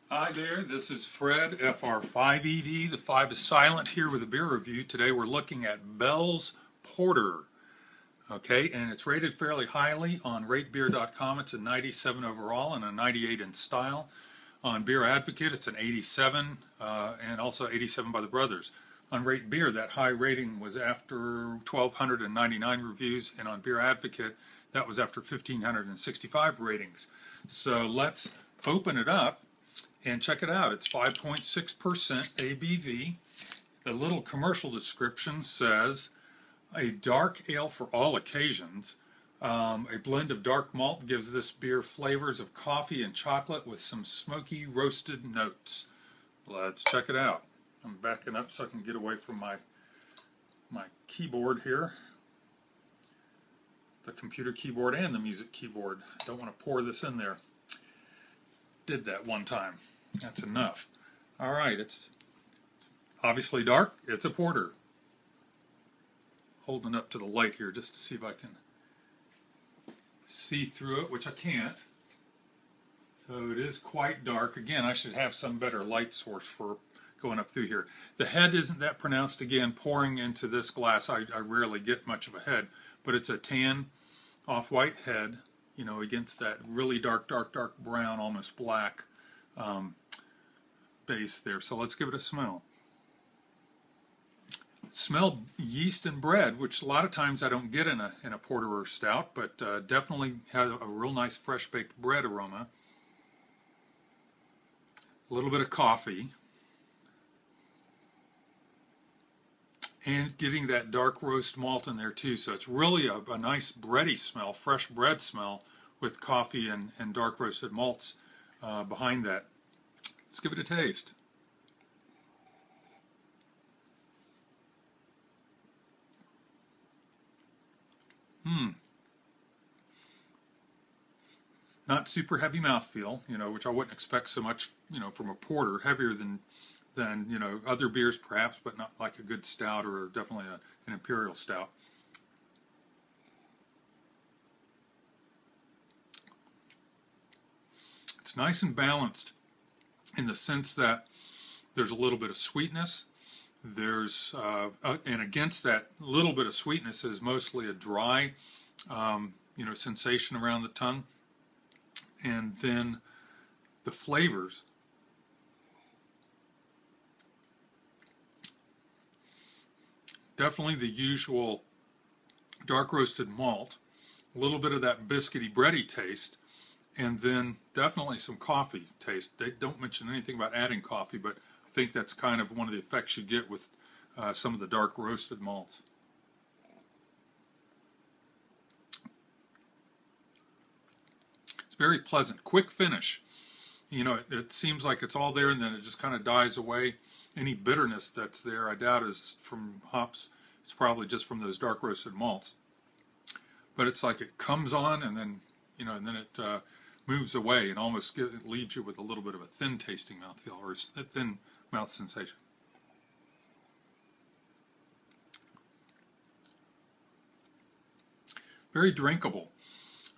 Hi there, this is Fred, FR5ED. The 5 is silent here with a beer review. Today we're looking at Bell's Porter. Okay, and it's rated fairly highly on ratebeer.com. It's a 97 overall and a 98 in style. On Beer Advocate, it's an 87 and also 87 by the brothers. On Rate Beer, that high rating was after 1,299 reviews, and on Beer Advocate, that was after 1,565 ratings. So let's open it up and check it out. It's 5.6% ABV. The little commercial description says, a dark ale for all occasions. A blend of dark malt gives this beer flavors of coffee and chocolate with some smoky roasted notes. Let's check it out. I'm backing up so I can get away from my keyboard here. The computer keyboard and the music keyboard. Don't want to pour this in there. Did that one time. That's enough. Alright, it's obviously dark. It's a porter. Holding up to the light here just to see if I can see through it, which I can't. So it is quite dark. Again, I should have some better light source for going up through here. The head isn't that pronounced. Again, pouring into this glass, I rarely get much of a head, but it's a tan off-white head, you know, against that really dark brown, almost black base there. So let's give it a smell. Smell yeast and bread, which a lot of times I don't get in a porter or stout, but definitely has a real nice fresh baked bread aroma. A little bit of coffee, and getting that dark roast malt in there too. So it's really a nice bready smell, fresh bread smell with coffee and dark roasted malts behind that. Let's give it a taste. Not super heavy mouthfeel, you know, which I wouldn't expect so much, you know, from a porter. Heavier than you know, other beers perhaps, but not like a good stout or definitely an imperial stout. It's nice and balanced in the sense that there's a little bit of sweetness. There's and against that little bit of sweetness is mostly a dry, you know, sensation around the tongue, and then the flavors. Definitely the usual dark roasted malt, a little bit of that biscuity bready taste, and then definitely some coffee taste. They don't mention anything about adding coffee, but I think that's kind of one of the effects you get with some of the dark roasted malts. It's very pleasant, quick finish. You know, it seems like it's all there and then it just kind of dies away. Any bitterness that's there, I doubt, is from hops. It's probably just from those dark roasted malts. But it's like it comes on and then, you know, and then it moves away and almost it leaves you with a little bit of a thin tasting mouthfeel or a thin mouth sensation. Very drinkable.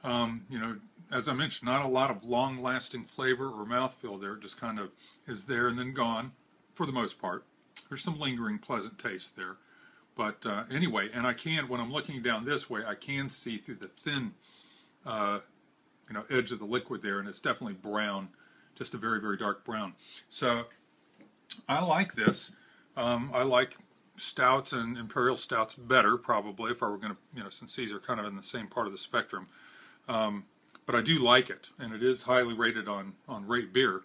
You know, as I mentioned, not a lot of long-lasting flavor or mouthfeel there. It just kind of is there and then gone for the most part. There's some lingering pleasant taste there. But anyway, and I can, when I'm looking down this way, I can see through the thin you know, edge of the liquid there, and it's definitely brown, just a very dark brown. So I like this. I like stouts and imperial stouts better, probably, if I were going to, you know, since these are kind of in the same part of the spectrum. But I do like it, and it is highly rated on Rate Beer.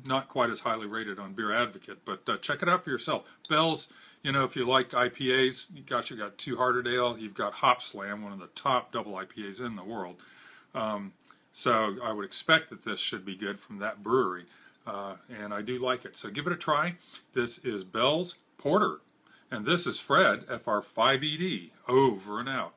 Not quite as highly rated on Beer Advocate, but check it out for yourself. Bell's, you know, if you like IPAs, you got Two Hearted Ale, you've got Hop Slam, one of the top double IPAs in the world. So I would expect that this should be good from that brewery, and I do like it. So give it a try. This is Bell's Porter, and this is Fred, FR5ED, over and out.